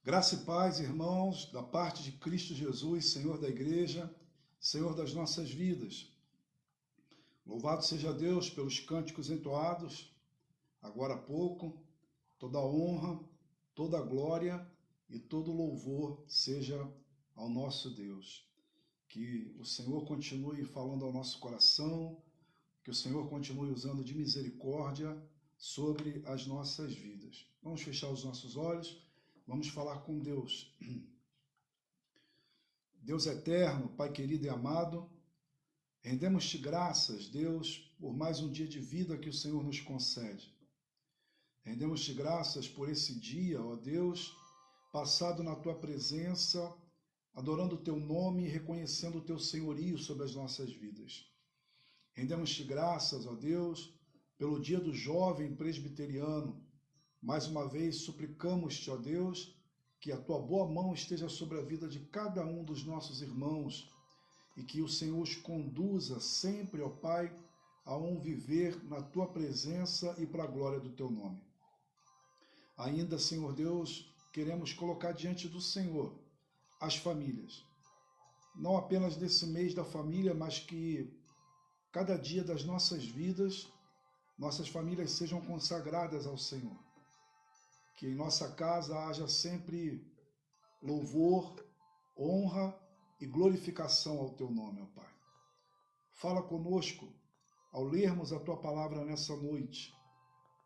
Graça e paz, irmãos, da parte de Cristo Jesus, Senhor da igreja, Senhor das nossas vidas. Louvado seja Deus pelos cânticos entoados, agora há pouco, toda honra, toda glória e todo louvor seja ao nosso Deus. Que o Senhor continue falando ao nosso coração, que o Senhor continue usando de misericórdia sobre as nossas vidas. Vamos fechar os nossos olhos. Vamos falar com Deus. Deus eterno, Pai querido e amado, rendemos-te graças, Deus, por mais um dia de vida que o Senhor nos concede. Rendemos-te graças por esse dia, ó Deus, passado na tua presença, adorando o teu nome e reconhecendo o teu senhorio sobre as nossas vidas. Rendemos-te graças, ó Deus, pelo dia do jovem presbiteriano. Mais uma vez suplicamos-te, ó Deus, que a tua boa mão esteja sobre a vida de cada um dos nossos irmãos e que o Senhor os conduza sempre, ó Pai, a um viver na tua presença e para a glória do teu nome. Ainda, Senhor Deus, queremos colocar diante do Senhor as famílias. Não apenas nesse mês da família, mas que cada dia das nossas vidas, nossas famílias sejam consagradas ao Senhor. Que em nossa casa haja sempre louvor, honra e glorificação ao teu nome, ó Pai. Fala conosco ao lermos a tua palavra nessa noite.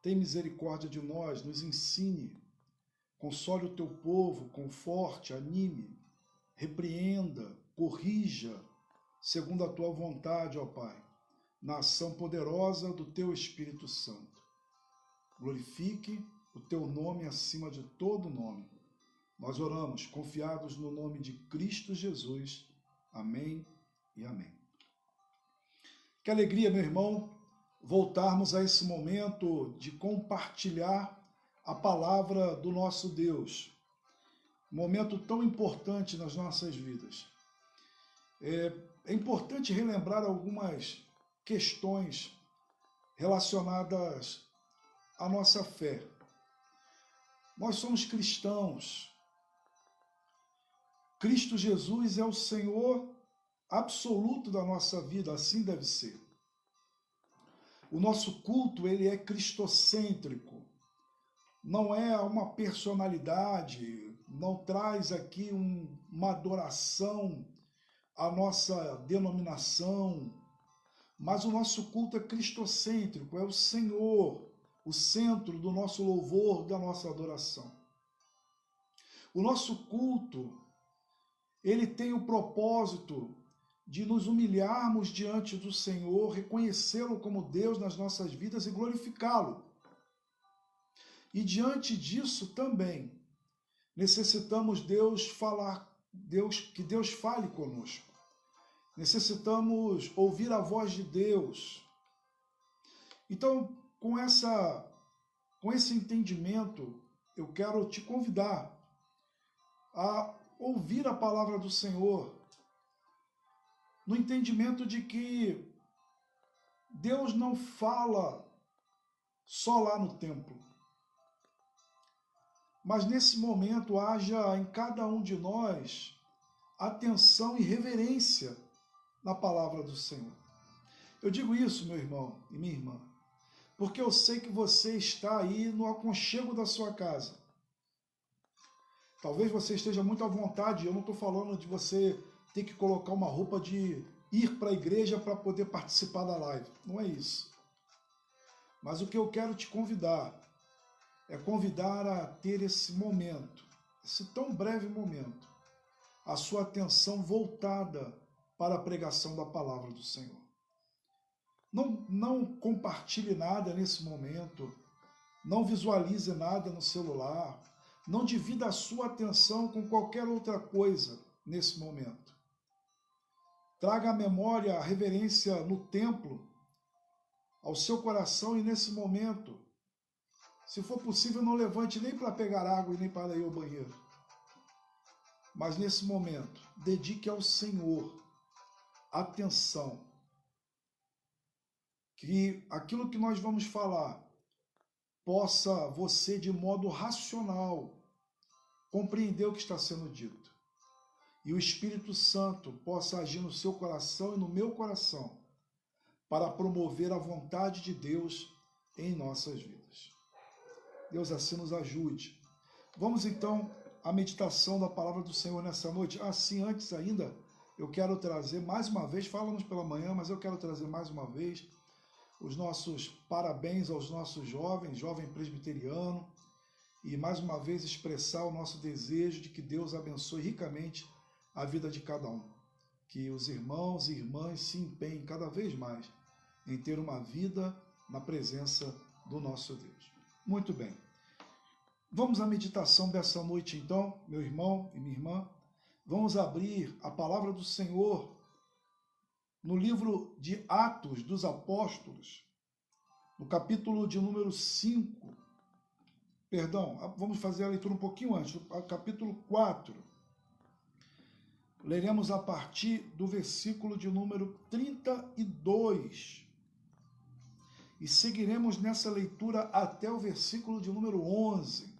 Tem misericórdia de nós, nos ensine, console o teu povo, conforte, anime, repreenda, corrija, segundo a tua vontade, ó Pai, na ação poderosa do teu Espírito Santo. Glorifique o teu nome acima de todo nome. Nós oramos confiados no nome de Cristo Jesus. Amém e amém. Que alegria, meu irmão, voltarmos a esse momento de compartilhar a palavra do nosso Deus. Momento tão importante nas nossas vidas. É importante relembrar algumas questões relacionadas à nossa fé. Nós somos cristãos. Cristo Jesus é o Senhor absoluto da nossa vida, assim deve ser. O nosso culto, ele é cristocêntrico. Não é uma personalidade, não traz aqui uma adoração à nossa denominação, mas o nosso culto é cristocêntrico, é o Senhor, o centro do nosso louvor, da nossa adoração. O nosso culto, ele tem o propósito de nos humilharmos diante do Senhor, reconhecê-lo como Deus nas nossas vidas e glorificá-lo. E diante disso também necessitamos que Deus fale conosco. Necessitamos ouvir a voz de Deus. Então, com esse entendimento, eu quero te convidar a ouvir a palavra do Senhor, no entendimento de que Deus não fala só lá no templo, mas nesse momento haja em cada um de nós atenção e reverência na palavra do Senhor. Eu digo isso, meu irmão e minha irmã, porque eu sei que você está aí no aconchego da sua casa. Talvez você esteja muito à vontade, eu não estou falando de você ter que colocar uma roupa de ir para a igreja para poder participar da live. Não é isso. Mas o que eu quero te convidar é convidar a ter esse momento, esse tão breve momento, a sua atenção voltada para a pregação da palavra do Senhor. Não compartilhe nada nesse momento, não visualize nada no celular, não divida a sua atenção com qualquer outra coisa nesse momento. Traga à memória a reverência no templo, ao seu coração e nesse momento. Se for possível, não levante nem para pegar água e nem para ir ao banheiro. Mas nesse momento, dedique ao Senhor atenção. Que aquilo que nós vamos falar possa você, de modo racional, compreender o que está sendo dito. E o Espírito Santo possa agir no seu coração e no meu coração para promover a vontade de Deus em nossas vidas. Deus assim nos ajude. Vamos então à meditação da palavra do Senhor nessa noite. Assim, antes ainda, eu quero trazer mais uma vez, falamos pela manhã, mas eu quero trazer mais uma vez os nossos parabéns aos nossos jovens, jovem presbiteriano, e mais uma vez expressar o nosso desejo de que Deus abençoe ricamente a vida de cada um. Que os irmãos e irmãs se empenhem cada vez mais em ter uma vida na presença do nosso Deus. Muito bem. Vamos à meditação dessa noite então, meu irmão e minha irmã. Vamos abrir a palavra do Senhor no livro de Atos dos Apóstolos, no capítulo de número 5. Perdão, vamos fazer a leitura um pouquinho antes, capítulo 4. Leremos a partir do versículo de número 32. E seguiremos nessa leitura até o versículo de número 11.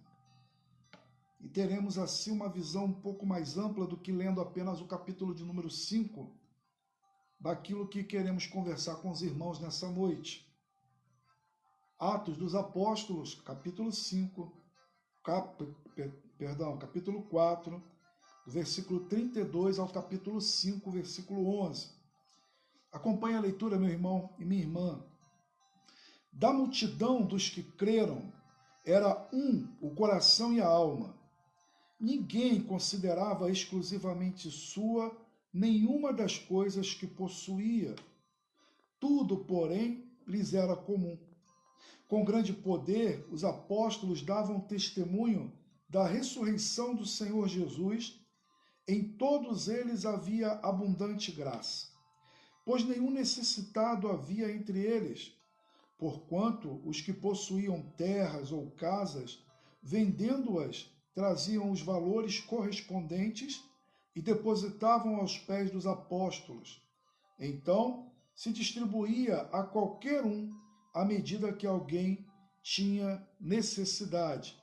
E teremos assim uma visão um pouco mais ampla do que lendo apenas o capítulo de número 5, daquilo que queremos conversar com os irmãos nessa noite. Atos dos Apóstolos, capítulo 5, capítulo 4, do versículo 32 ao capítulo 5, versículo 11. Acompanhe a leitura, meu irmão e minha irmã. Da multidão dos que creram, era o coração e a alma. Ninguém considerava exclusivamente sua nenhuma das coisas que possuía. Tudo, porém, lhes era comum. Com grande poder, os apóstolos davam testemunho da ressurreição do Senhor Jesus. Em todos eles havia abundante graça, pois nenhum necessitado havia entre eles, porquanto os que possuíam terras ou casas, vendendo-as, traziam os valores correspondentes e depositavam aos pés dos apóstolos. Então se distribuía a qualquer um à medida que alguém tinha necessidade.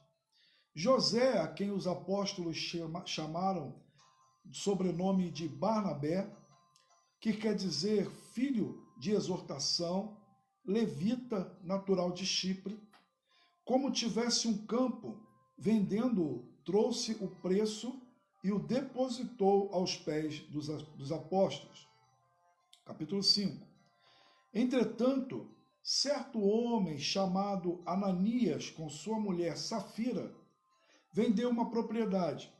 José, a quem os apóstolos chamaram sobrenome de Barnabé, que quer dizer filho de exortação, levita, natural de Chipre, como tivesse um campo, vendendo-o, trouxe o preço e o depositou aos pés dos apóstolos. Capítulo 5. Entretanto, certo homem chamado Ananias, com sua mulher Safira, vendeu uma propriedade,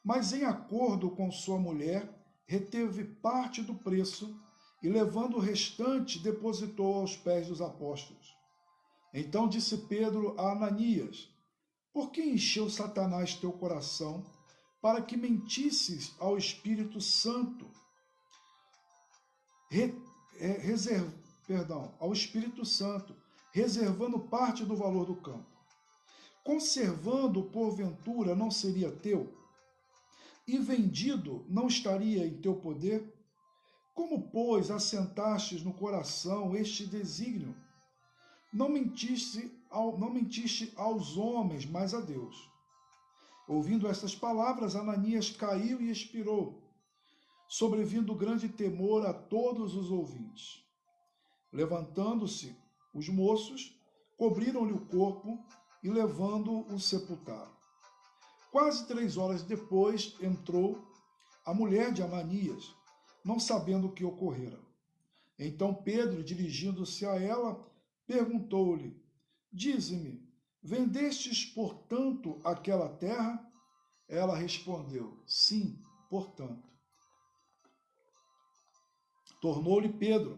mas em acordo com sua mulher, reteve parte do preço e, levando o restante, depositou aos pés dos apóstolos. Então disse Pedro a Ananias: por que encheu Satanás teu coração para que mentisses ao Espírito Santo? Ao Espírito Santo, reservando parte do valor do campo. Conservando, porventura, não seria teu? E vendido, não estaria em teu poder? Como, pois, assentastes no coração este desígnio? Não mentiste aos homens, mas a Deus. Ouvindo estas palavras, Ananias caiu e expirou, sobrevindo grande temor a todos os ouvintes. Levantando-se os moços, cobriram-lhe o corpo e, levando-o, o sepultaram. Quase 3 horas depois, entrou a mulher de Ananias, não sabendo o que ocorrera. Então Pedro, dirigindo-se a ela, perguntou-lhe: dize-me, vendestes, portanto, aquela terra? Ela respondeu: sim, portanto. Tornou-lhe Pedro: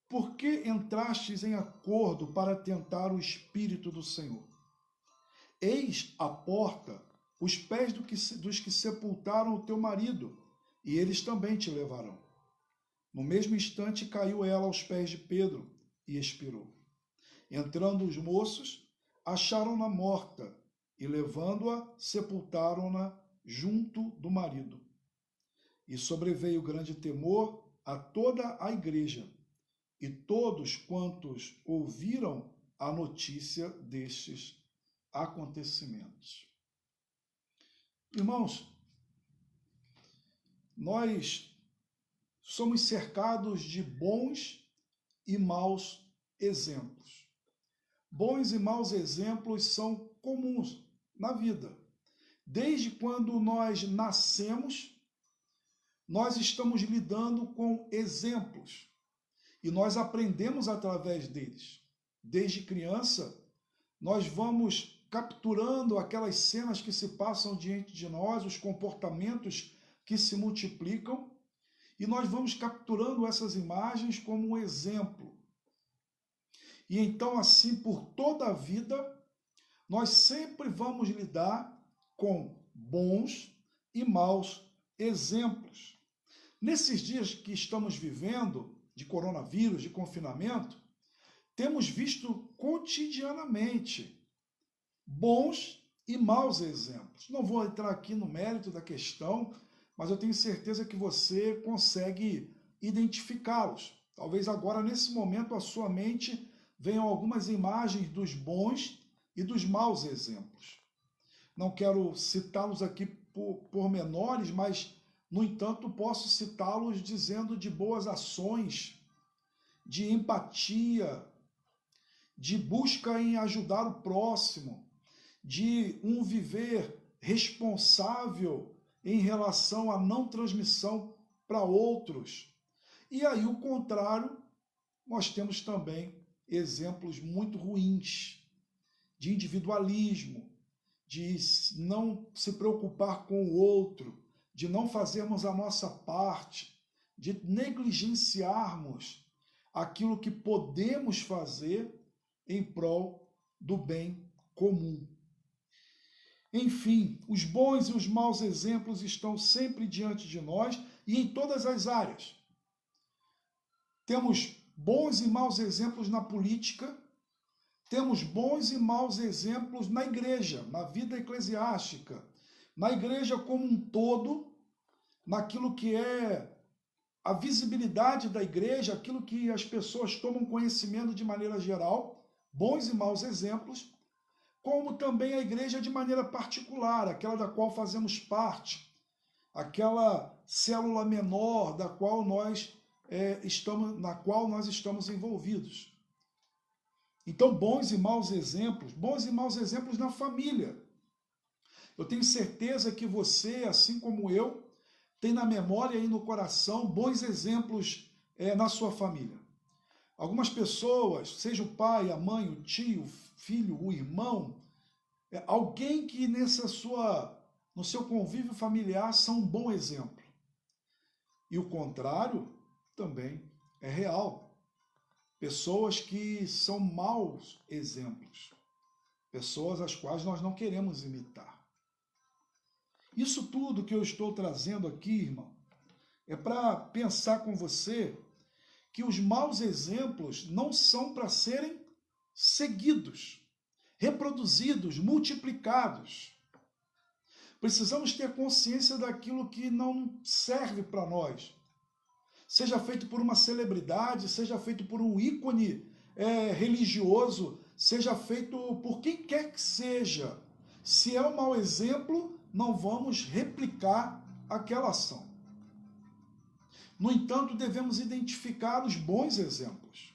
por que entrastes em acordo para tentar o Espírito do Senhor? Eis à porta os pés dos que sepultaram o teu marido, e eles também te levarão. No mesmo instante caiu ela aos pés de Pedro e expirou. Entrando os moços, acharam-na morta, e levando-a, sepultaram-na junto do marido. E sobreveio grande temor a toda a igreja, e todos quantos ouviram a notícia destes acontecimentos. Irmãos, nós somos cercados de bons e maus exemplos. Bons e maus exemplos são comuns na vida. Desde quando nós nascemos, nós estamos lidando com exemplos e nós aprendemos através deles. Desde criança, nós vamos capturando aquelas cenas que se passam diante de nós, os comportamentos que se multiplicam, e nós vamos capturando essas imagens como um exemplo. E então, assim, por toda a vida, nós sempre vamos lidar com bons e maus exemplos. Nesses dias que estamos vivendo, de coronavírus, de confinamento, temos visto cotidianamente bons e maus exemplos. Não vou entrar aqui no mérito da questão, mas eu tenho certeza que você consegue identificá-los. Talvez agora, nesse momento, a sua mente venham algumas imagens dos bons e dos maus exemplos. Não quero citá-los aqui por menores, mas, no entanto, posso citá-los dizendo de boas ações, de empatia, de busca em ajudar o próximo, de um viver responsável em relação à não transmissão para outros. E aí, o contrário, nós temos também exemplos muito ruins de individualismo, de não se preocupar com o outro, de não fazermos a nossa parte, de negligenciarmos aquilo que podemos fazer em prol do bem comum. Enfim, os bons e os maus exemplos estão sempre diante de nós e em todas as áreas. Temos bons e maus exemplos na política, temos bons e maus exemplos na igreja, na vida eclesiástica, na igreja como um todo, naquilo que é a visibilidade da igreja, aquilo que as pessoas tomam conhecimento de maneira geral, bons e maus exemplos, como também a igreja de maneira particular, aquela da qual fazemos parte, aquela célula menor da qual na qual nós estamos envolvidos. Então, bons e maus exemplos na família. Eu tenho certeza que você, assim como eu, tem na memória e no coração bons exemplos na sua família. Algumas pessoas, seja o pai, a mãe, o tio, o filho, o irmão, alguém que no seu convívio familiar são um bom exemplo. E o contrário também é real. Pessoas que são maus exemplos. Pessoas às quais nós não queremos imitar. Isso tudo que eu estou trazendo aqui, irmão, é para pensar com você que os maus exemplos não são para serem seguidos, reproduzidos, multiplicados. Precisamos ter consciência daquilo que não serve para nós. Seja feito por uma celebridade, seja feito por um ícone religioso, seja feito por quem quer que seja. Se é um mau exemplo, não vamos replicar aquela ação. No entanto, devemos identificar os bons exemplos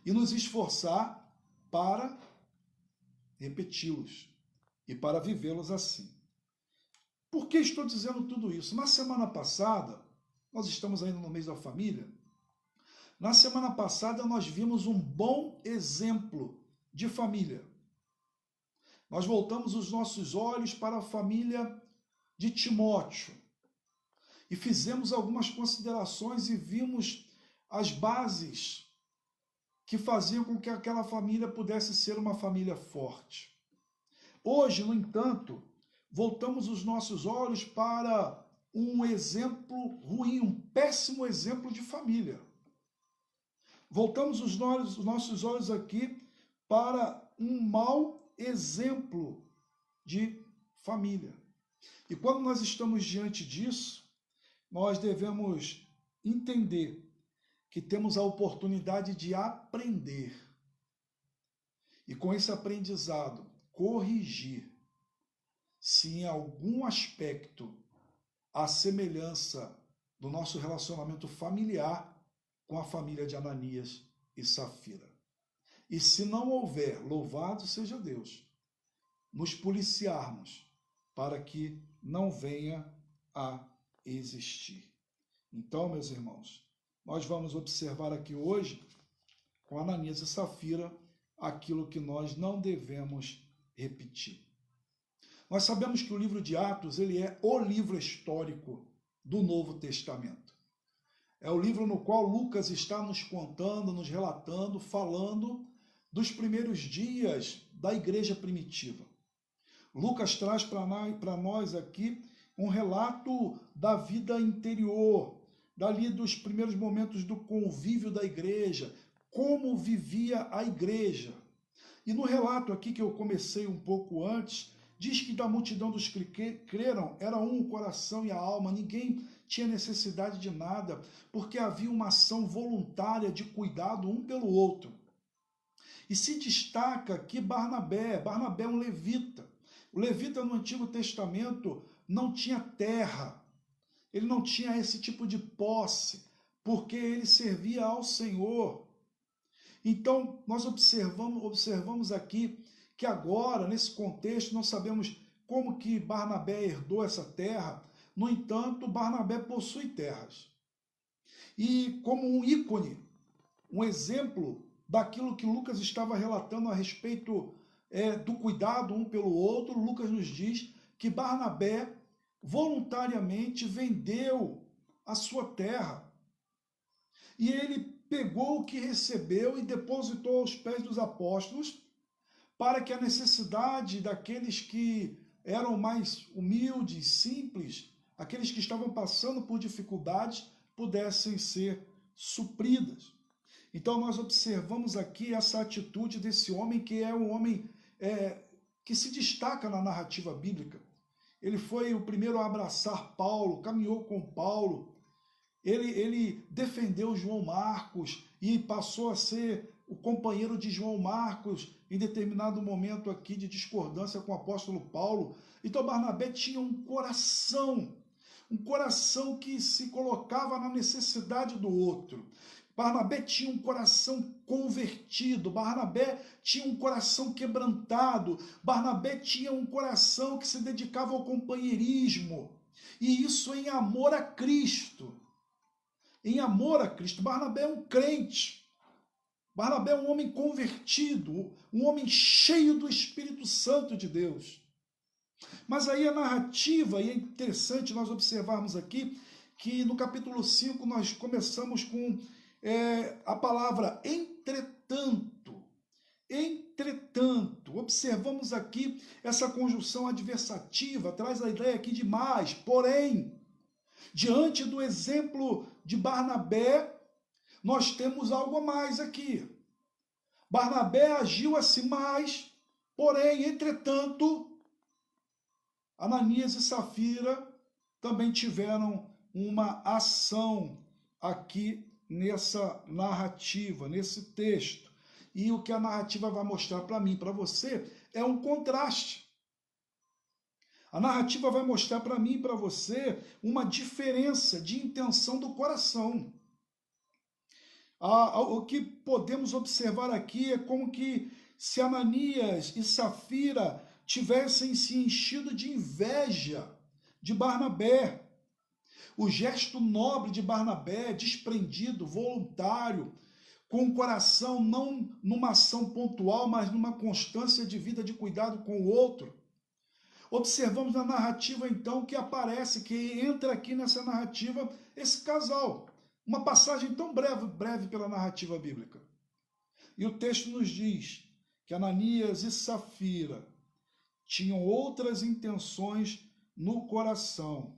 e nos esforçar para repeti-los e para vivê-los assim. Por que estou dizendo tudo isso? Na semana passada, nós estamos ainda no mês da família, na semana passada nós vimos um bom exemplo de família. Nós voltamos os nossos olhos para a família de Timóteo e fizemos algumas considerações e vimos as bases que faziam com que aquela família pudesse ser uma família forte. Hoje, no entanto, voltamos os nossos olhos para um exemplo ruim, um péssimo exemplo de família. Voltamos os nossos olhos aqui para um mau exemplo de família. E quando nós estamos diante disso, nós devemos entender que temos a oportunidade de aprender. E com esse aprendizado, corrigir. se em algum aspecto a semelhança do nosso relacionamento familiar com a família de Ananias e Safira. E se não houver, louvado seja Deus, nos policiarmos para que não venha a existir. Então, meus irmãos, nós vamos observar aqui hoje, com Ananias e Safira, aquilo que nós não devemos repetir. Nós sabemos que o livro de Atos, ele é o livro histórico do Novo Testamento. É o livro no qual Lucas está nos contando, nos relatando, falando dos primeiros dias da igreja primitiva. Lucas traz para nós aqui um relato da vida interior, dali dos primeiros momentos do convívio da igreja, como vivia a igreja. E no relato aqui que eu comecei um pouco antes, diz que da multidão dos que creram era um o coração e a alma, ninguém tinha necessidade de nada, porque havia uma ação voluntária de cuidado um pelo outro. E se destaca aqui Barnabé é um levita. O levita no Antigo Testamento não tinha terra, ele não tinha esse tipo de posse, porque ele servia ao Senhor. Então, nós observamos aqui que agora, nesse contexto, nós sabemos como que Barnabé herdou essa terra. No entanto, Barnabé possui terras. E como um ícone, um exemplo daquilo que Lucas estava relatando a respeito do cuidado um pelo outro, Lucas nos diz que Barnabé voluntariamente vendeu a sua terra. E ele pegou o que recebeu e depositou aos pés dos apóstolos, para que a necessidade daqueles que eram mais humildes, simples, aqueles que estavam passando por dificuldades, pudessem ser supridas. Então nós observamos aqui essa atitude desse homem, que é um homem que se destaca na narrativa bíblica. Ele foi o primeiro a abraçar Paulo, caminhou com Paulo, ele defendeu João Marcos e passou a ser o companheiro de João Marcos em determinado momento aqui de discordância com o apóstolo Paulo. Então Barnabé tinha um coração que se colocava na necessidade do outro. Barnabé tinha um coração convertido, Barnabé tinha um coração quebrantado, Barnabé tinha um coração que se dedicava ao companheirismo, e isso em amor a Cristo. Em amor a Cristo. Barnabé é um crente. Barnabé é um homem convertido, um homem cheio do Espírito Santo de Deus. Mas aí a narrativa, e é interessante nós observarmos aqui, que no capítulo 5 nós começamos com a palavra entretanto. Entretanto, observamos aqui essa conjunção adversativa, traz a ideia aqui de mais, porém. Diante do exemplo de Barnabé, nós temos algo a mais aqui. Barnabé agiu assim mais, porém, entretanto, Ananias e Safira também tiveram uma ação aqui nessa narrativa, nesse texto. E o que a narrativa vai mostrar para mim, para você, é um contraste. A narrativa vai mostrar para mim e para você uma diferença de intenção do coração. O que podemos observar aqui é como que se Ananias e Safira tivessem se enchido de inveja de Barnabé. O gesto nobre de Barnabé, desprendido, voluntário, com o coração não numa ação pontual, mas numa constância de vida de cuidado com o outro. Observamos na narrativa, então, que aparece, que entra aqui nessa narrativa, esse casal. Uma passagem tão breve pela narrativa bíblica. E o texto nos diz que Ananias e Safira tinham outras intenções no coração.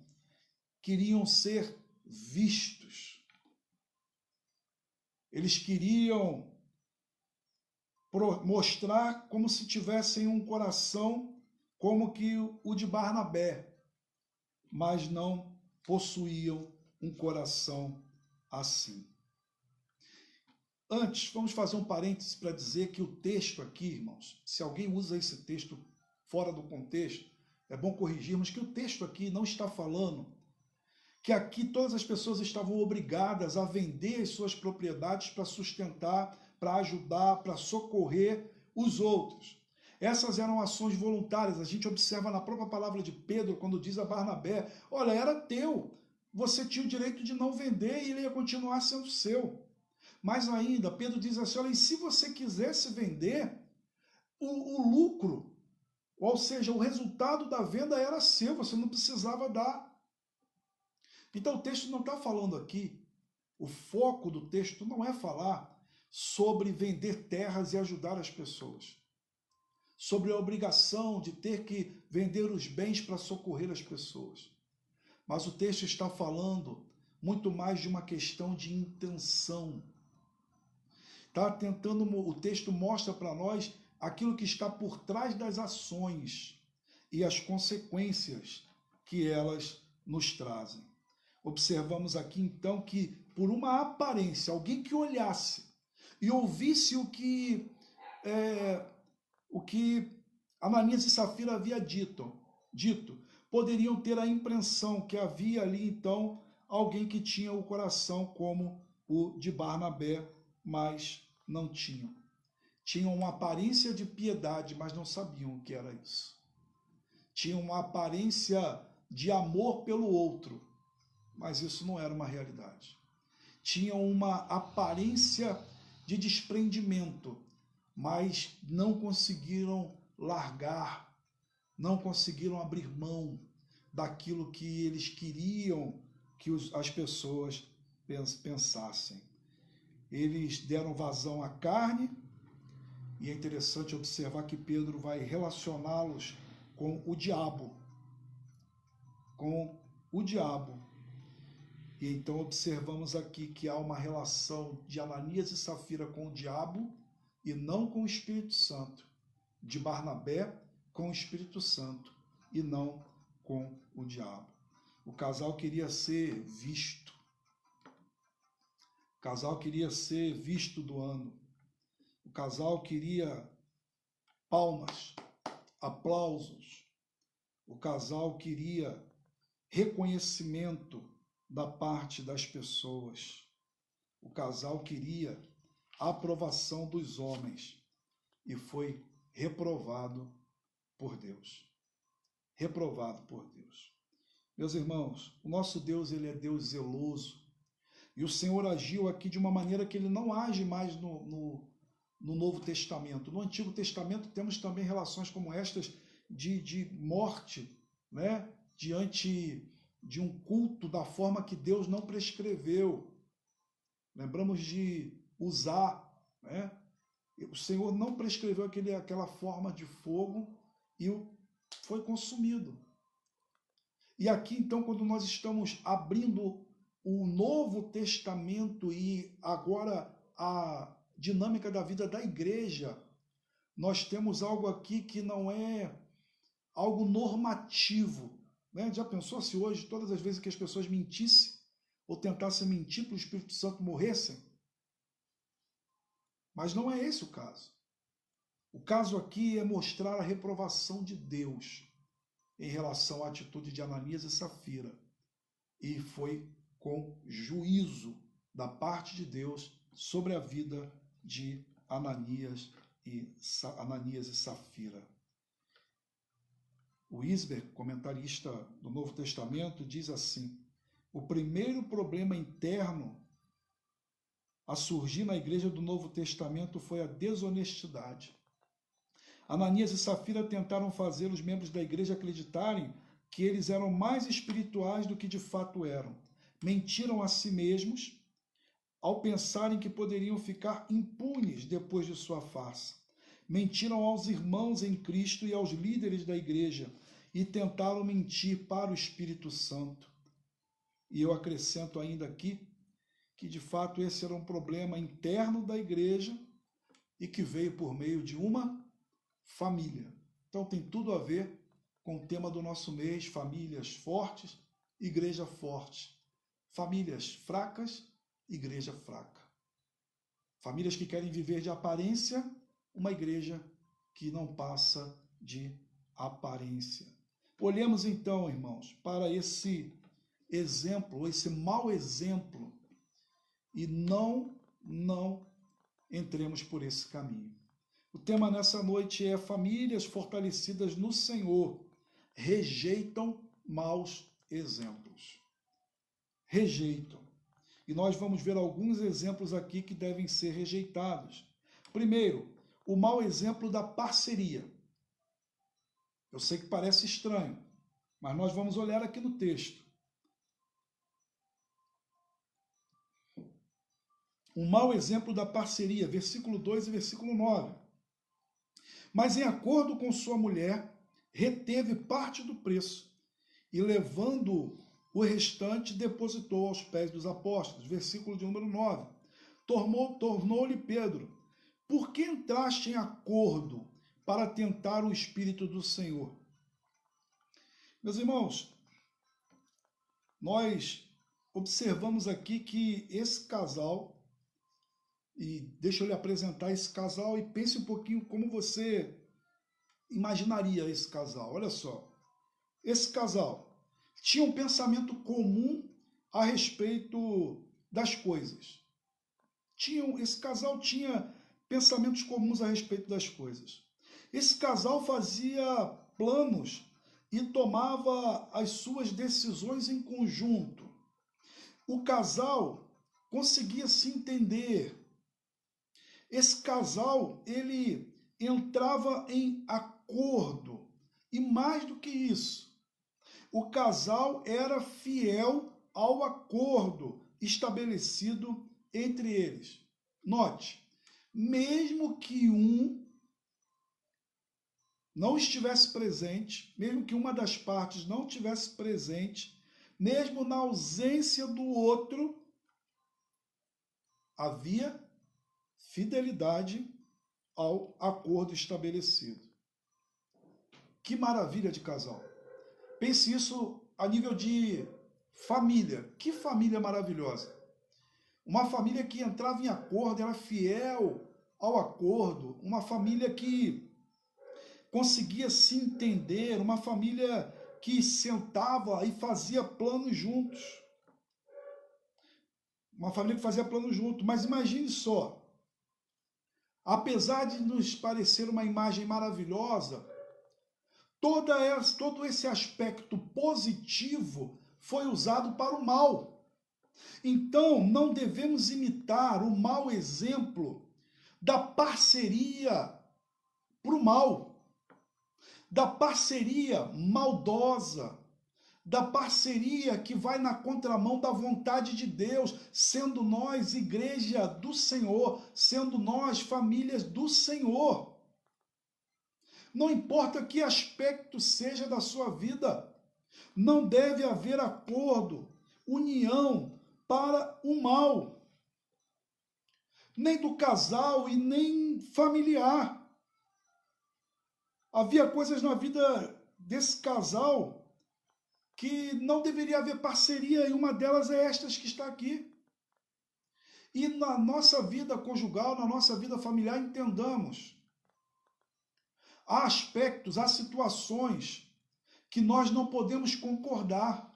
Queriam ser vistos. Eles queriam mostrar como se tivessem um coração como que o de Barnabé, mas não possuíam um coração assim. Antes, vamos fazer um parêntese para dizer que o texto aqui, irmãos, se alguém usa esse texto fora do contexto, é bom corrigirmos que o texto aqui não está falando que aqui todas as pessoas estavam obrigadas a vender as suas propriedades para sustentar, para ajudar, para socorrer os outros. Essas eram ações voluntárias. A gente observa na própria palavra de Pedro, quando diz a Barnabé, olha, era teu, você tinha o direito de não vender e ele ia continuar sendo seu. Mais ainda, Pedro diz assim, olha, e se você quisesse vender, o lucro, ou seja, o resultado da venda era seu, você não precisava dar. Então o texto não está falando aqui, o foco do texto não é falar sobre vender terras e ajudar as pessoas, sobre a obrigação de ter que vender os bens para socorrer as pessoas. Mas o texto está falando muito mais de uma questão de intenção. O texto mostra para nós aquilo que está por trás das ações e as consequências que elas nos trazem. Observamos aqui então que por uma aparência, alguém que olhasse e ouvisse o que Ananias e Safira havia dito, poderiam ter a impressão que havia ali então alguém que tinha o coração como o de Barnabé, mas não tinham. Tinham uma aparência de piedade, mas não sabiam o que era isso. Tinham uma aparência de amor pelo outro, mas isso não era uma realidade. Tinham uma aparência de desprendimento, mas não conseguiram largar, não conseguiram abrir mão daquilo que eles queriam que as pessoas pensassem. Eles deram vazão à carne, e é interessante observar que Pedro vai relacioná-los com o diabo. E então observamos aqui que há uma relação de Ananias e Safira com o diabo e não com o Espírito Santo, de Barnabé com o Espírito Santo e não com o diabo. O casal queria ser visto. O casal queria ser visto do ano. O casal queria palmas, aplausos. O casal queria reconhecimento da parte das pessoas. O casal queria a aprovação dos homens e foi reprovado por Deus. Reprovado por Deus. Meus irmãos, o nosso Deus, ele é Deus zeloso. E o Senhor agiu aqui de uma maneira que ele não age mais no Novo Testamento. No Antigo Testamento temos também relações como estas de morte, né? Diante de um culto da forma que Deus não prescreveu. Lembramos de Uzá, né? O Senhor não prescreveu aquela forma de fogo e foi consumido. E aqui, então, quando nós estamos abrindo o Novo Testamento e agora a dinâmica da vida da igreja, nós temos algo aqui que não é algo normativo. Né? Já pensou se hoje, todas as vezes que as pessoas mentissem ou tentassem mentir para o Espírito Santo morressem? Mas não é esse o caso. O caso aqui é mostrar a reprovação de Deus em relação à atitude de Ananias e Safira. E foi com juízo da parte de Deus sobre a vida de Ananias e Safira. O Isber, comentarista do Novo Testamento, diz assim: o primeiro problema interno a surgir na igreja do Novo Testamento foi a desonestidade. Ananias e Safira tentaram fazer os membros da igreja acreditarem que eles eram mais espirituais do que de fato eram. Mentiram a si mesmos ao pensarem que poderiam ficar impunes depois de sua farsa. Mentiram aos irmãos em Cristo e aos líderes da igreja e tentaram mentir para o Espírito Santo. E eu acrescento ainda aqui que de fato esse era um problema interno da igreja e que veio por meio de uma família. Então tem tudo a ver com o tema do nosso mês: famílias fortes, igreja forte. Famílias fracas, igreja fraca. Famílias que querem viver de aparência, uma igreja que não passa de aparência. Olhemos então, irmãos, para esse exemplo, esse mau exemplo, e não entremos por esse caminho. O tema nessa noite é famílias fortalecidas no Senhor rejeitam maus exemplos. Rejeitam. E nós vamos ver alguns exemplos aqui que devem ser rejeitados. Primeiro, o mau exemplo da parceria. Eu sei que parece estranho, mas nós vamos olhar aqui no texto. O mau exemplo da parceria, versículo 2 e versículo 9. Mas em acordo com sua mulher, reteve parte do preço e, levando o restante, depositou aos pés dos apóstolos. Versículo de número 9. Tornou-lhe Pedro: por que entraste em acordo para tentar o Espírito do Senhor? Meus irmãos, nós observamos aqui que esse casal, e deixa eu lhe apresentar esse casal e pense um pouquinho como você imaginaria esse casal. Olha só, esse casal tinha um pensamento comum a respeito das coisas. Esse casal tinha pensamentos comuns a respeito das coisas. Esse casal fazia planos e tomava as suas decisões em conjunto. O casal conseguia se entender. Esse casal, ele entrava em acordo. E mais do que isso, o casal era fiel ao acordo estabelecido entre eles. Note, mesmo que um não estivesse presente, mesmo que uma das partes não estivesse presente, mesmo na ausência do outro, havia fidelidade ao acordo estabelecido. Que maravilha de casal! Pense isso a nível de família. Que família maravilhosa! Uma família que entrava em acordo, era fiel ao acordo, uma família que conseguia se entender, uma família que sentava e fazia planos juntos. Uma família que fazia planos juntos. Mas imagine só, apesar de nos parecer uma imagem maravilhosa, todo esse aspecto positivo foi usado para o mal. Então, não devemos imitar o mau exemplo da parceria para o mal, da parceria maldosa, da parceria que vai na contramão da vontade de Deus, sendo nós igreja do Senhor, sendo nós famílias do Senhor. Não importa que aspecto seja da sua vida, não deve haver acordo, união para o mal, nem do casal e nem familiar. Havia coisas na vida desse casal que não deveria haver parceria, e uma delas é estas que está aqui. E na nossa vida conjugal, na nossa vida familiar, entendamos, há aspectos, há situações que nós não podemos concordar.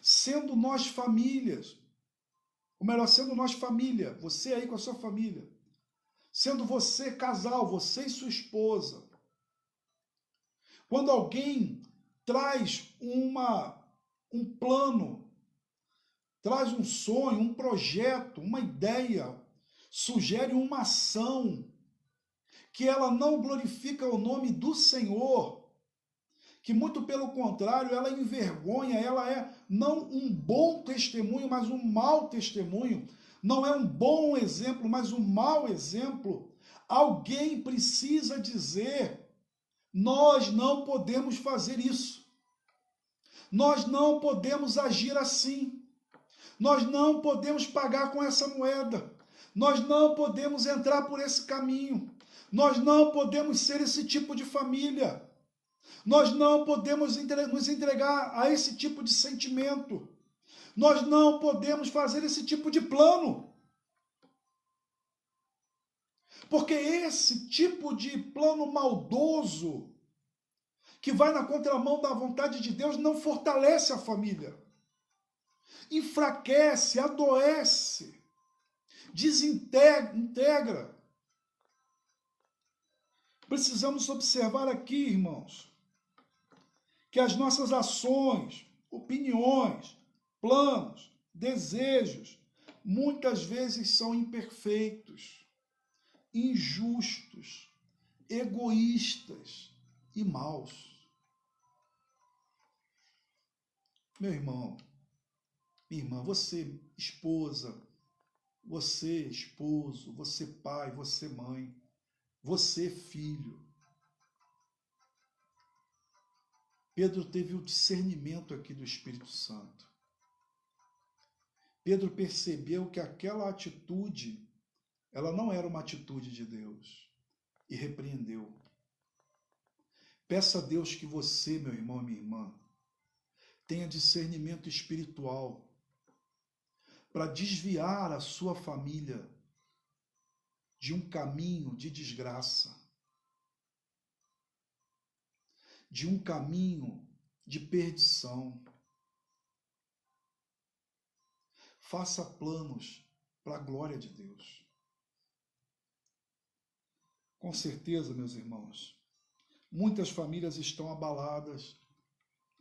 Sendo nós famílias, ou melhor, sendo nós família, você aí com a sua família, sendo você casal, você e sua esposa, quando alguém traz um plano, traz um sonho, um projeto, uma ideia, sugere uma ação, que ela não glorifica o nome do Senhor, que muito pelo contrário, ela envergonha, ela é não um bom testemunho, mas um mau testemunho, não é um bom exemplo, mas um mau exemplo. Alguém precisa dizer: nós não podemos fazer isso, nós não podemos agir assim, nós não podemos pagar com essa moeda, nós não podemos entrar por esse caminho, nós não podemos ser esse tipo de família. Nós não podemos nos entregar a esse tipo de sentimento. Nós não podemos fazer esse tipo de plano. Porque esse tipo de plano maldoso que vai na contramão da vontade de Deus, não fortalece a família. Enfraquece, adoece, desintegra. Precisamos observar aqui, irmãos, que as nossas ações, opiniões, planos, desejos, muitas vezes são imperfeitos, injustos, egoístas e maus. Meu irmão, minha irmã, você esposa, você esposo, você pai, você mãe, você filho. Pedro teve o discernimento aqui do Espírito Santo. Pedro percebeu que aquela atitude, ela não era uma atitude de Deus, e repreendeu. Peça a Deus que você, meu irmão e minha irmã, tenha discernimento espiritual para desviar a sua família de um caminho de desgraça, de um caminho de perdição. Faça planos para a glória de Deus. Com certeza, meus irmãos, muitas famílias estão abaladas,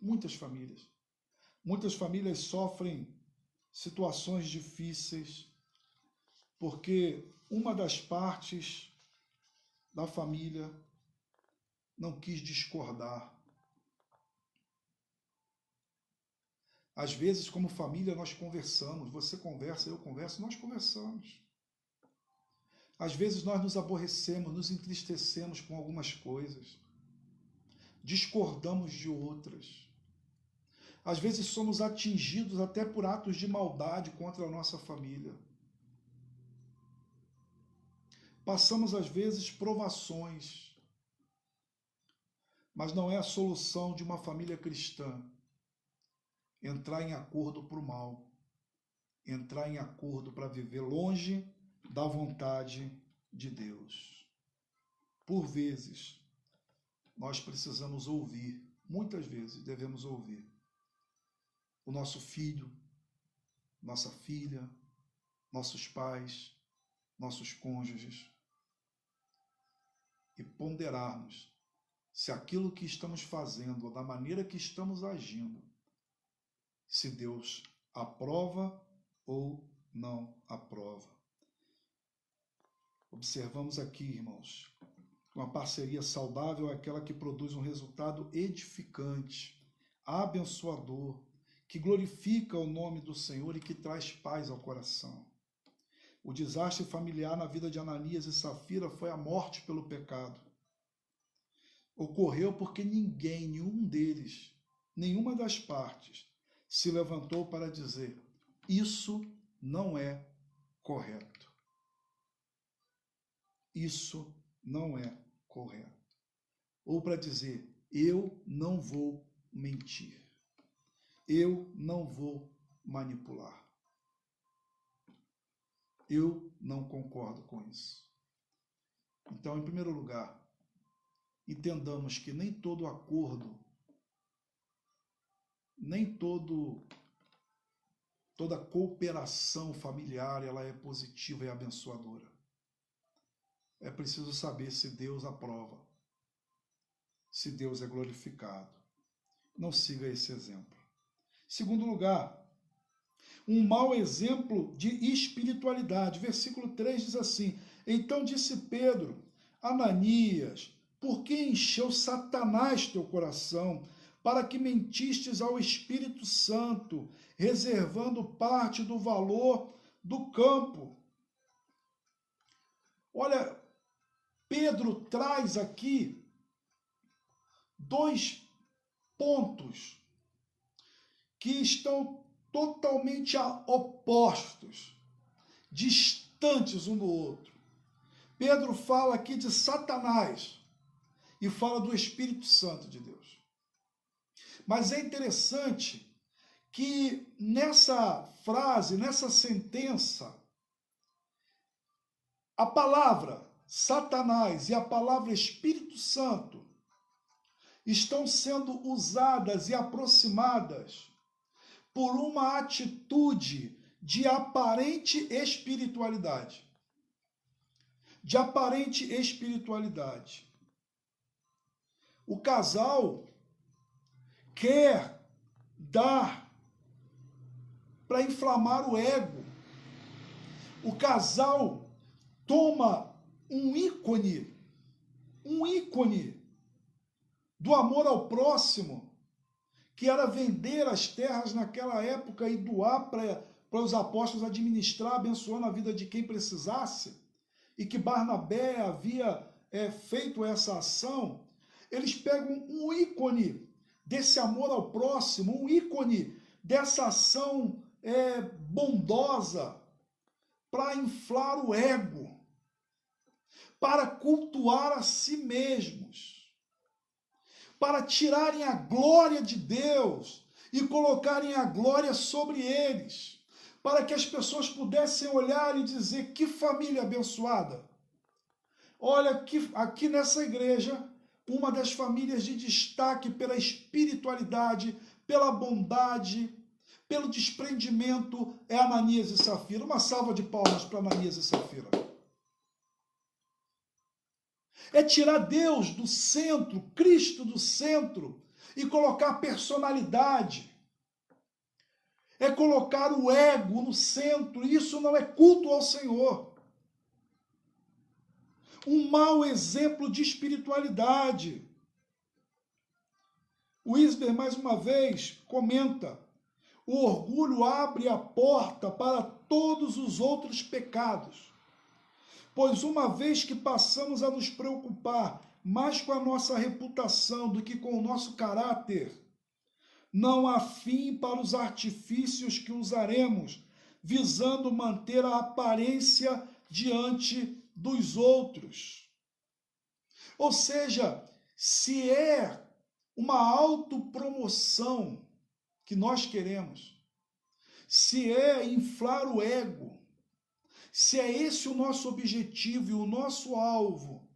muitas famílias. Muitas famílias sofrem situações difíceis porque uma das partes da família não quis discordar. Às vezes, como família, nós conversamos. Você conversa, eu converso, nós conversamos. Às vezes nós nos aborrecemos, nos entristecemos com algumas coisas. Discordamos de outras. Às vezes somos atingidos até por atos de maldade contra a nossa família. Passamos, às vezes, provações. Mas não é a solução de uma família cristã entrar em acordo para o mal, entrar em acordo para viver longe da vontade de Deus. Por vezes, nós precisamos ouvir, muitas vezes devemos ouvir, o nosso filho, nossa filha, nossos pais, nossos cônjuges, e ponderarmos se aquilo que estamos fazendo, ou da maneira que estamos agindo, se Deus aprova ou não aprova. Observamos aqui, irmãos, uma parceria saudável é aquela que produz um resultado edificante, abençoador, que glorifica o nome do Senhor e que traz paz ao coração. O desastre familiar na vida de Ananias e Safira foi a morte pelo pecado. Ocorreu porque nenhum deles, nenhuma das partes, se levantou para dizer: isso não é correto. Isso não é correto. Ou para dizer: eu não vou mentir. Eu não vou manipular. Eu não concordo com isso. Então, em primeiro lugar, entendamos que nem todo acordo, nem toda cooperação familiar ela é positiva e abençoadora. É preciso saber se Deus aprova, se Deus é glorificado. Não siga esse exemplo. Segundo lugar, um mau exemplo de espiritualidade. Versículo 3 diz assim: então disse Pedro: Ananias, por que encheu Satanás teu coração, para que mentistes ao Espírito Santo, reservando parte do valor do campo? Olha, Pedro traz aqui dois pontos que estão totalmente opostos, distantes um do outro. Pedro fala aqui de Satanás e fala do Espírito Santo de Deus. Mas é interessante que nessa frase, nessa sentença, a palavra Satanás e a palavra Espírito Santo estão sendo usadas e aproximadas por uma atitude de aparente espiritualidade. De aparente espiritualidade. O casal quer dar para inflamar o ego. O casal toma um ícone do amor ao próximo, que era vender as terras naquela época e doar para os apóstolos administrar, abençoando a vida de quem precisasse, e que Barnabé havia feito essa ação. Eles pegam um ícone desse amor ao próximo, um ícone dessa ação bondosa, para inflar o ego, para cultuar a si mesmos, para tirarem a glória de Deus e colocarem a glória sobre eles, para que as pessoas pudessem olhar e dizer: que família abençoada! Olha, aqui nessa igreja, uma das famílias de destaque pela espiritualidade, pela bondade, pelo desprendimento é Ananias e Safira. Uma salva de palmas para Ananias e Safira. É tirar Deus do centro, Cristo do centro, e colocar personalidade. É colocar o ego no centro. Isso não é culto ao Senhor. Um mau exemplo de espiritualidade. O Isber, mais uma vez, comenta: o orgulho abre a porta para todos os outros pecados. Pois uma vez que passamos a nos preocupar mais com a nossa reputação do que com o nosso caráter, não há fim para os artifícios que usaremos, visando manter a aparência diante dos outros. Ou seja, se é uma autopromoção que nós queremos, se é inflar o ego, se é esse o nosso objetivo e o nosso alvo,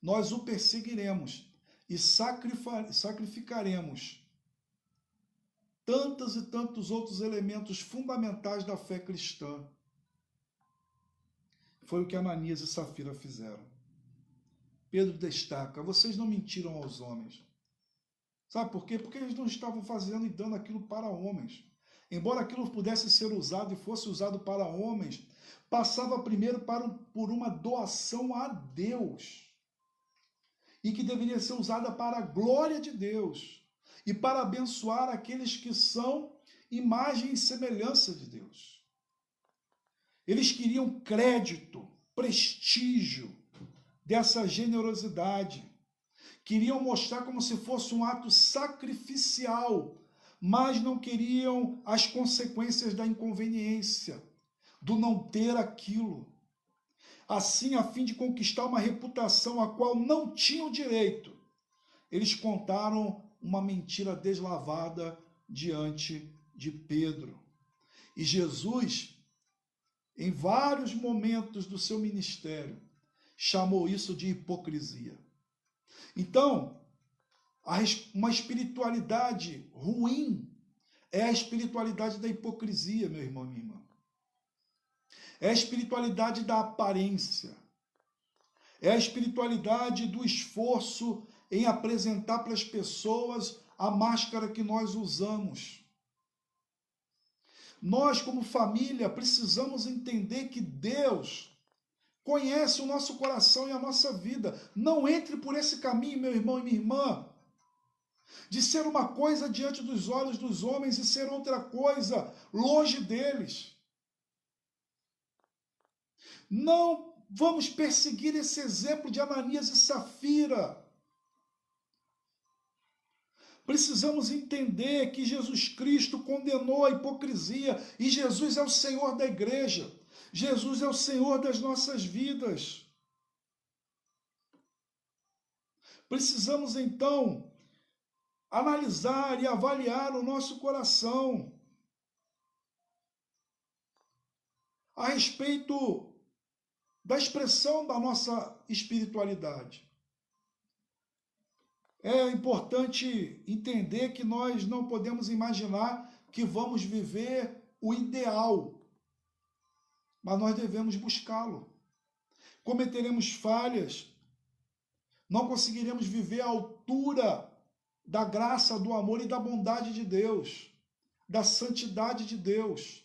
nós o perseguiremos e sacrificaremos tantos e tantos outros elementos fundamentais da fé cristã. Foi o que Ananias e Safira fizeram. Pedro destaca: vocês não mentiram aos homens. Sabe por quê? Porque eles não estavam fazendo e dando aquilo para homens. Embora aquilo pudesse ser usado e fosse usado para homens, passava primeiro por uma doação a Deus, e que deveria ser usada para a glória de Deus e para abençoar aqueles que são imagem e semelhança de Deus. Eles queriam crédito, prestígio dessa generosidade. Queriam mostrar como se fosse um ato sacrificial, mas não queriam as consequências da inconveniência, do não ter aquilo. Assim, a fim de conquistar uma reputação a qual não tinham direito, eles contaram uma mentira deslavada diante de Pedro. E Jesus, em vários momentos do seu ministério, chamou isso de hipocrisia. Então, uma espiritualidade ruim é a espiritualidade da hipocrisia, meu irmão e minha irmã. É a espiritualidade da aparência. É a espiritualidade do esforço em apresentar para as pessoas a máscara que nós usamos. Nós, como família, precisamos entender que Deus conhece o nosso coração e a nossa vida. Não entre por esse caminho, meu irmão e minha irmã, de ser uma coisa diante dos olhos dos homens e ser outra coisa longe deles. Não vamos perseguir esse exemplo de Ananias e Safira. Precisamos entender que Jesus Cristo condenou a hipocrisia e Jesus é o Senhor da igreja. Jesus é o Senhor das nossas vidas. Precisamos, então, analisar e avaliar o nosso coração a respeito da expressão da nossa espiritualidade. É importante entender que nós não podemos imaginar que vamos viver o ideal, mas nós devemos buscá-lo. Cometeremos falhas, não conseguiremos viver à altura da graça, do amor e da bondade de Deus, da santidade de Deus.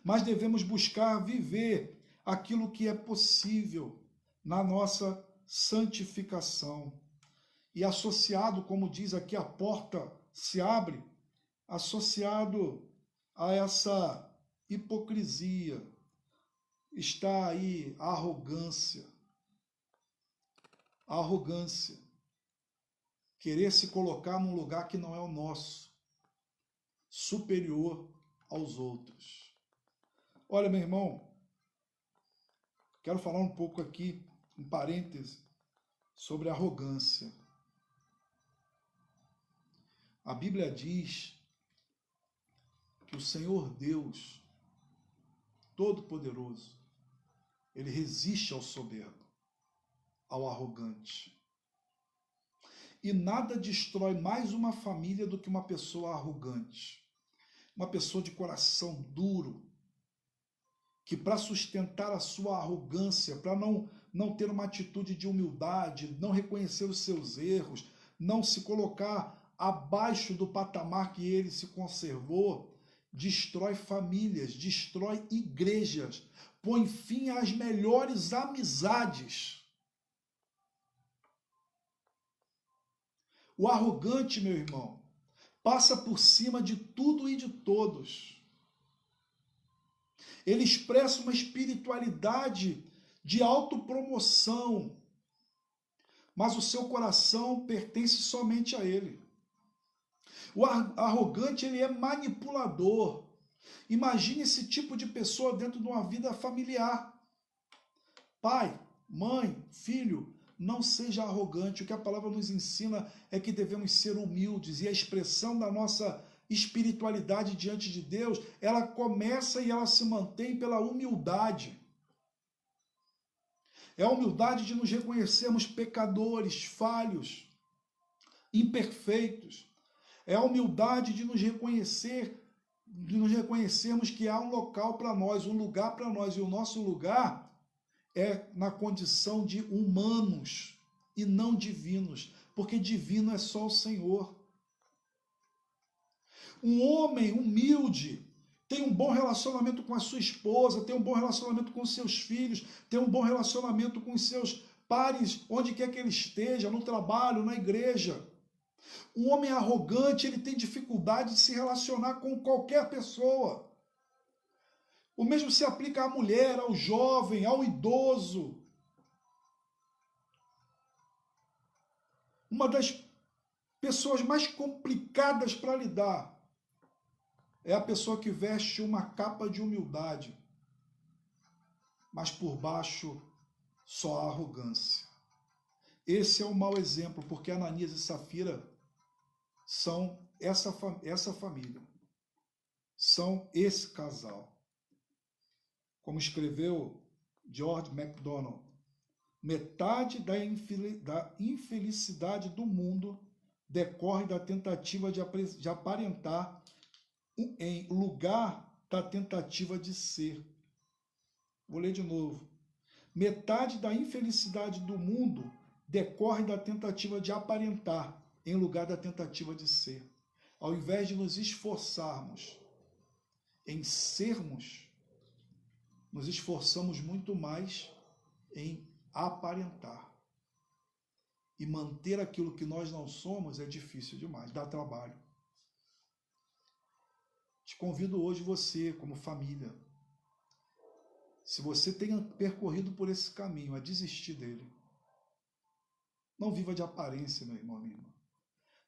Mas devemos buscar viver aquilo que é possível na nossa santificação. E associado, como diz aqui, a porta se abre, associado a essa hipocrisia, está aí a arrogância. A arrogância. Querer se colocar num lugar que não é o nosso, superior aos outros. Olha, meu irmão, quero falar um pouco aqui, um parêntese, sobre a arrogância. A Bíblia diz que o Senhor Deus, Todo-Poderoso, ele resiste ao soberbo, ao arrogante. E nada destrói mais uma família do que uma pessoa arrogante. Uma pessoa de coração duro, que para sustentar a sua arrogância, para não ter uma atitude de humildade, não reconhecer os seus erros, não se colocar abaixo do patamar que ele se conservou, destrói famílias, destrói igrejas, põe fim às melhores amizades. O arrogante, meu irmão, passa por cima de tudo e de todos. Ele expressa uma espiritualidade de autopromoção, mas o seu coração pertence somente a ele. O arrogante, ele é manipulador. Imagine esse tipo de pessoa dentro de uma vida familiar. Pai, mãe, filho, não seja arrogante. O que a palavra nos ensina é que devemos ser humildes, e a expressão da nossa espiritualidade diante de Deus, ela começa e ela se mantém pela humildade. É a humildade de nos reconhecermos pecadores, falhos, imperfeitos. É a humildade de nos reconhecermos que há um local para nós, um lugar para nós, e o nosso lugar é na condição de humanos e não divinos, porque divino é só o Senhor. Um homem humilde tem um bom relacionamento com a sua esposa, tem um bom relacionamento com os seus filhos, tem um bom relacionamento com os seus pares, onde quer que ele esteja, no trabalho, na igreja. Um homem arrogante, ele tem dificuldade de se relacionar com qualquer pessoa. O mesmo se aplica à mulher, ao jovem, ao idoso. Uma das pessoas mais complicadas para lidar é a pessoa que veste uma capa de humildade, mas por baixo só há arrogância. Esse é um mau exemplo, porque Ananias e Safira são essa família, são esse casal. Como escreveu George MacDonald, metade da infelicidade do mundo decorre da tentativa de aparentar em lugar da tentativa de ser. Vou ler de novo. Metade da infelicidade do mundo decorre da tentativa de aparentar em lugar da tentativa de ser. Ao invés de nos esforçarmos em sermos, nos esforçamos muito mais em aparentar. E manter aquilo que nós não somos é difícil demais, dá trabalho. Te convido hoje você, como família, se você tenha percorrido por esse caminho, a desistir dele. Não viva de aparência, meu irmão, minha irmã.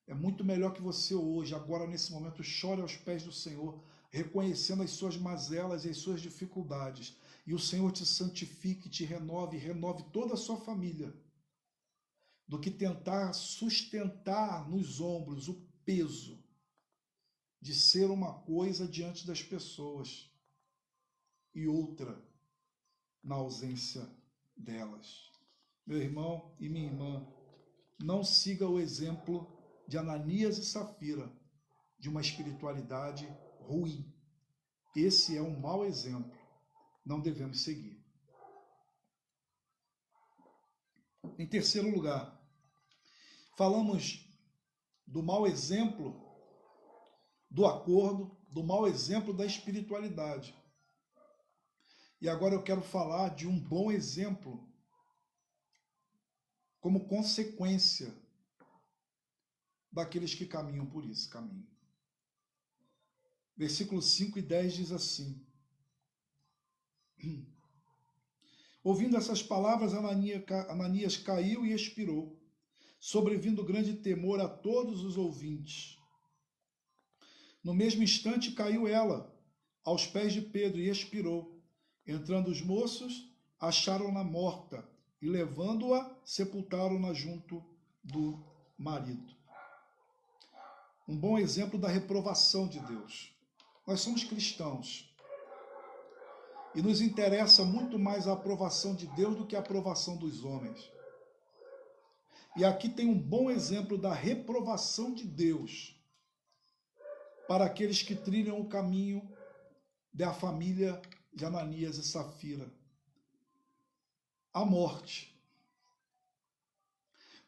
É muito melhor que você hoje, agora nesse momento, chore aos pés do Senhor, reconhecendo as suas mazelas e as suas dificuldades. E o Senhor te santifique, te renove, renove toda a sua família, do que tentar sustentar nos ombros o peso de ser uma coisa diante das pessoas e outra na ausência delas. Meu irmão e minha irmã, não siga o exemplo de Ananias e Safira, de uma espiritualidade ruim. Esse é um mau exemplo, não devemos seguir. Em terceiro lugar, falamos do mau exemplo do acordo, do mau exemplo da espiritualidade. E agora eu quero falar de um bom exemplo como consequência daqueles que caminham por esse caminho. Versículos 5 e 10 diz assim: ouvindo essas palavras, Ananias caiu e expirou, sobrevindo grande temor a todos os ouvintes. No mesmo instante caiu ela aos pés de Pedro e expirou. Entrando os moços, acharam-na morta e, levando-a, sepultaram-na junto do marido. Um bom exemplo da reprovação de Deus. Nós somos cristãos e nos interessa muito mais a aprovação de Deus do que a aprovação dos homens. E aqui tem um bom exemplo da reprovação de Deus para aqueles que trilham o caminho da família de Ananias e Safira. A morte.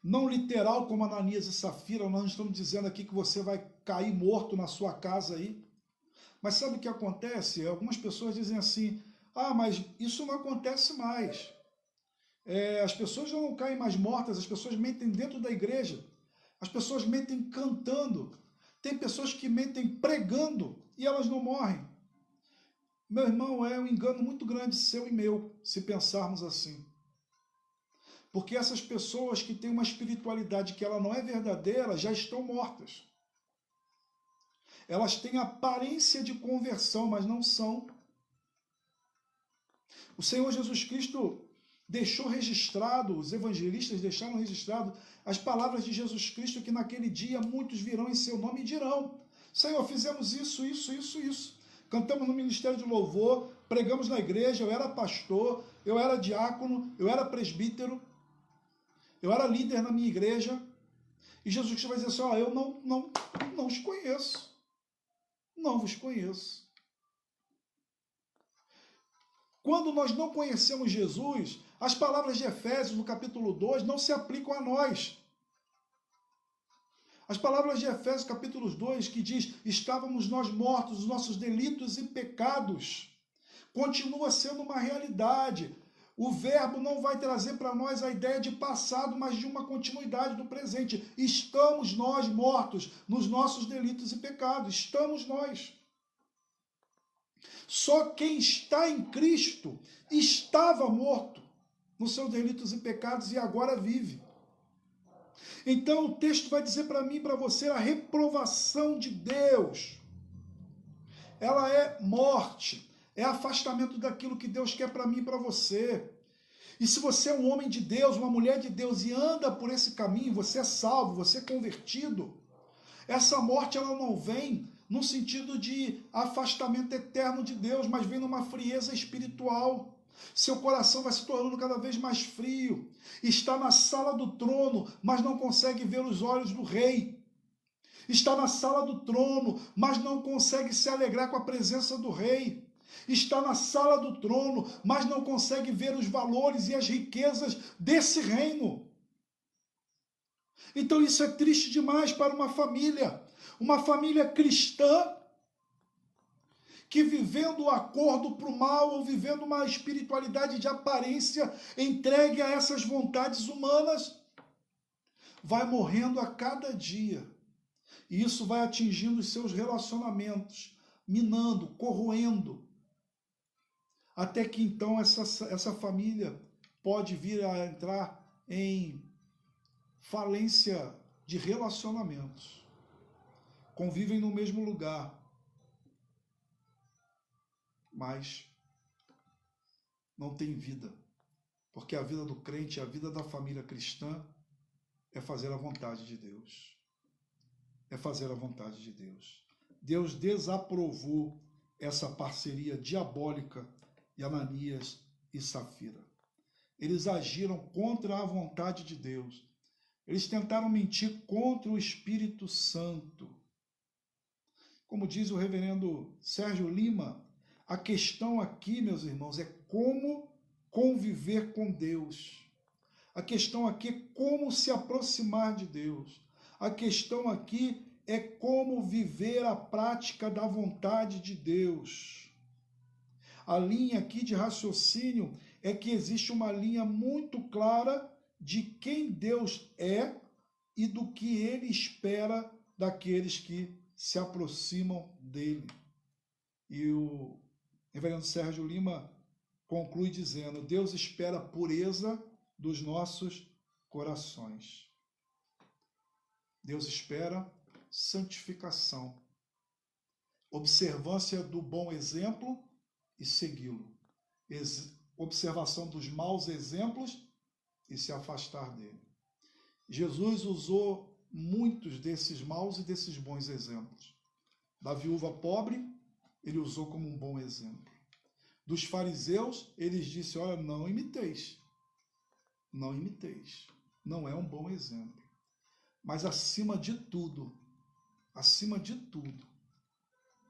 Não literal como Ananias e Safira, nós não estamos dizendo aqui que você vai cair morto na sua casa aí. Mas sabe o que acontece? Algumas pessoas dizem assim, mas isso não acontece mais. As pessoas já não caem mais mortas, as pessoas mentem dentro da igreja, as pessoas mentem cantando, tem pessoas que mentem pregando e elas não morrem. Meu irmão, é um engano muito grande seu e meu, se pensarmos assim. Porque essas pessoas que têm uma espiritualidade que ela não é verdadeira, já estão mortas. Elas têm aparência de conversão, mas não são. O Senhor Jesus Cristo deixou registrado, os evangelistas deixaram registrado as palavras de Jesus Cristo, que naquele dia muitos virão em seu nome e dirão: Senhor, fizemos isso, isso, isso, isso. Cantamos no ministério de louvor, pregamos na igreja, eu era pastor, eu era diácono, eu era presbítero, eu era líder na minha igreja. E Jesus Cristo vai dizer assim, eu não os conheço. Não vos conheço. Quando nós não conhecemos Jesus, as palavras de Efésios, no capítulo 2, não se aplicam a nós. As palavras de Efésios, capítulo 2, que diz, estávamos nós mortos, os nossos delitos e pecados, continua sendo uma realidade. O verbo não vai trazer para nós a ideia de passado, mas de uma continuidade do presente. Estamos nós mortos nos nossos delitos e pecados. Estamos nós. Só quem está em Cristo estava morto nos seus delitos e pecados e agora vive. Então o texto vai dizer para mim e para você a reprovação de Deus. Ela é morte, é afastamento daquilo que Deus quer para mim e para você. E se você é um homem de Deus, uma mulher de Deus e anda por esse caminho, você é salvo, você é convertido, essa morte ela não vem no sentido de afastamento eterno de Deus, mas vem numa frieza espiritual. Seu coração vai se tornando cada vez mais frio. Está na sala do trono, mas não consegue ver os olhos do rei. Está na sala do trono, mas não consegue se alegrar com a presença do rei. Está na sala do trono, mas não consegue ver os valores e as riquezas desse reino. Então isso é triste demais para uma família cristã, que vivendo o acordo para o mal, ou vivendo uma espiritualidade de aparência, entregue a essas vontades humanas, vai morrendo a cada dia. E isso vai atingindo os seus relacionamentos, minando, corroendo, até que então essa família pode vir a entrar em falência de relacionamentos. Convivem no mesmo lugar, mas não tem vida. Porque a vida do crente, a vida da família cristã é fazer a vontade de Deus. É fazer a vontade de Deus. Deus desaprovou essa parceria diabólica de Ananias e Safira. Eles agiram contra a vontade de Deus. Eles tentaram mentir contra o Espírito Santo. Como diz o reverendo Sérgio Lima, a questão aqui, meus irmãos, é como conviver com Deus. A questão aqui é como se aproximar de Deus. A questão aqui é como viver a prática da vontade de Deus. A linha aqui de raciocínio é que existe uma linha muito clara de quem Deus é e do que Ele espera daqueles que se aproximam dele. E o reverendo Sérgio Lima conclui dizendo: Deus espera a pureza dos nossos corações. Deus espera santificação, observância do bom exemplo e segui-lo, observação dos maus exemplos e se afastar dele. Jesus usou muitos desses maus e desses bons exemplos. Da viúva pobre, ele usou como um bom exemplo. Dos fariseus, ele disse: olha, não imiteis. Não imiteis. Não é um bom exemplo. Mas acima de tudo,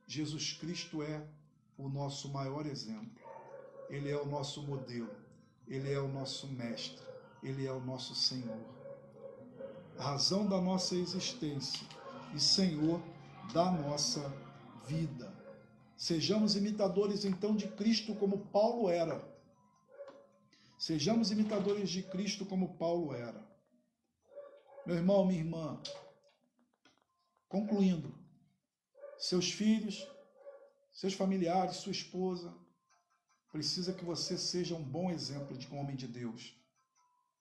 Jesus Cristo é o nosso maior exemplo. Ele é o nosso modelo. Ele é o nosso mestre. Ele é o nosso Senhor. A razão da nossa existência e Senhor da nossa vida. Sejamos imitadores, então, de Cristo como Paulo era. Sejamos imitadores de Cristo como Paulo era. Meu irmão, minha irmã, concluindo, seus filhos, seus familiares, sua esposa, precisa que você seja um bom exemplo de homem de Deus,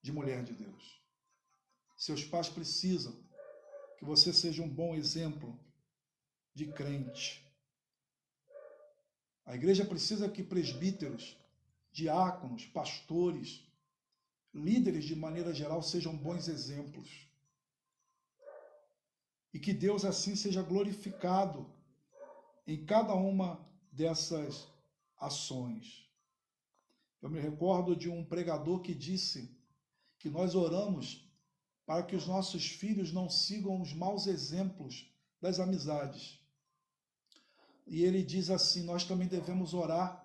de mulher de Deus. Seus pais precisam que você seja um bom exemplo de crente. A igreja precisa que presbíteros, diáconos, pastores, líderes de maneira geral sejam bons exemplos. E que Deus assim seja glorificado em cada uma dessas ações. Eu me recordo de um pregador que disse que nós oramos para que os nossos filhos não sigam os maus exemplos das amizades. E ele diz assim: nós também devemos orar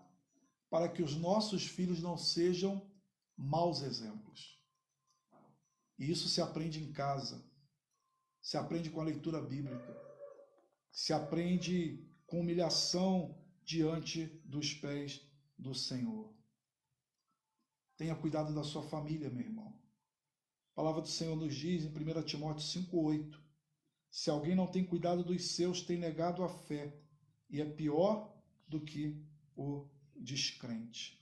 para que os nossos filhos não sejam maus exemplos. E isso se aprende em casa, se aprende com a leitura bíblica, se aprende com humilhação diante dos pés do Senhor. Tenha cuidado da sua família, meu irmão. A palavra do Senhor nos diz em 1 Timóteo 5,8: se alguém não tem cuidado dos seus, tem negado a fé, e é pior do que o descrente.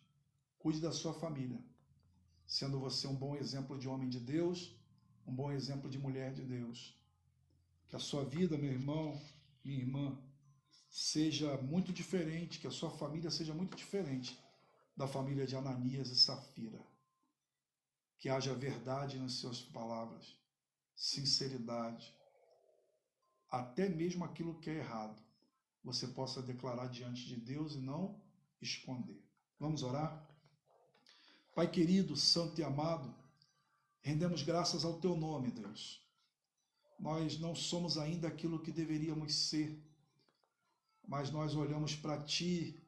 Cuide da sua família, sendo você um bom exemplo de homem de Deus, um bom exemplo de mulher de Deus. Que a sua vida, meu irmão, minha irmã, seja muito diferente, que a sua família seja muito diferente da família de Ananias e Safira. Que haja verdade nas suas palavras, sinceridade, até mesmo aquilo que é errado, você possa declarar diante de Deus e não esconder. Vamos orar? Pai querido, santo e amado, rendemos graças ao teu nome, Deus. Nós não somos ainda aquilo que deveríamos ser, mas nós olhamos para ti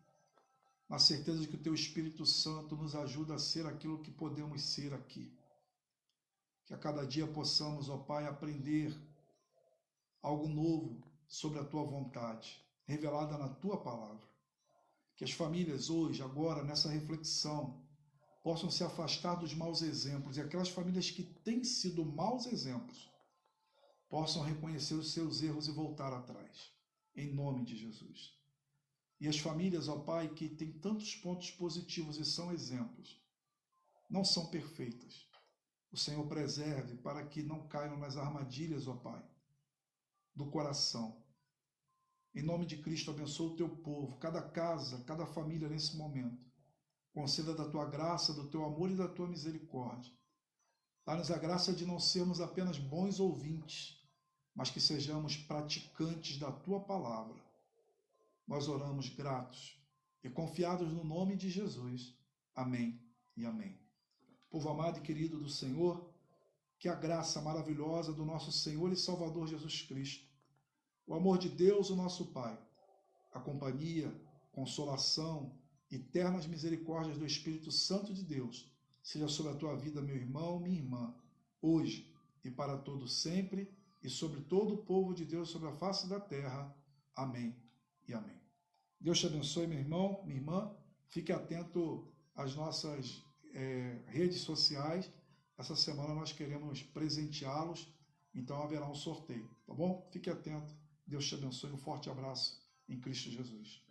na certeza de que o teu Espírito Santo nos ajuda a ser aquilo que podemos ser aqui. Que a cada dia possamos, ó Pai, aprender algo novo sobre a tua vontade, revelada na tua palavra. Que as famílias hoje, agora, nessa reflexão, possam se afastar dos maus exemplos, e aquelas famílias que têm sido maus exemplos possam reconhecer os seus erros e voltar atrás, em nome de Jesus. E as famílias, ó Pai, que têm tantos pontos positivos e são exemplos, não são perfeitas. O Senhor preserve para que não caiam nas armadilhas, ó Pai, do coração. Em nome de Cristo, abençoa o teu povo, cada casa, cada família nesse momento. Conceda da tua graça, do teu amor e da tua misericórdia. Dá-nos a graça de não sermos apenas bons ouvintes, mas que sejamos praticantes da tua palavra. Nós oramos gratos e confiados no nome de Jesus. Amém e amém. Povo amado e querido do Senhor, que a graça maravilhosa do nosso Senhor e Salvador Jesus Cristo, o amor de Deus, o nosso Pai, a companhia, consolação e ternas misericórdias do Espírito Santo de Deus, seja sobre a tua vida, meu irmão, minha irmã, hoje e para todo sempre, e sobre todo o povo de Deus sobre a face da terra. Amém e amém. Deus te abençoe, meu irmão, minha irmã. Fique atento às nossas redes sociais. Essa semana nós queremos presenteá-los, então haverá um sorteio, tá bom? Fique atento. Deus te abençoe. Um forte abraço em Cristo Jesus.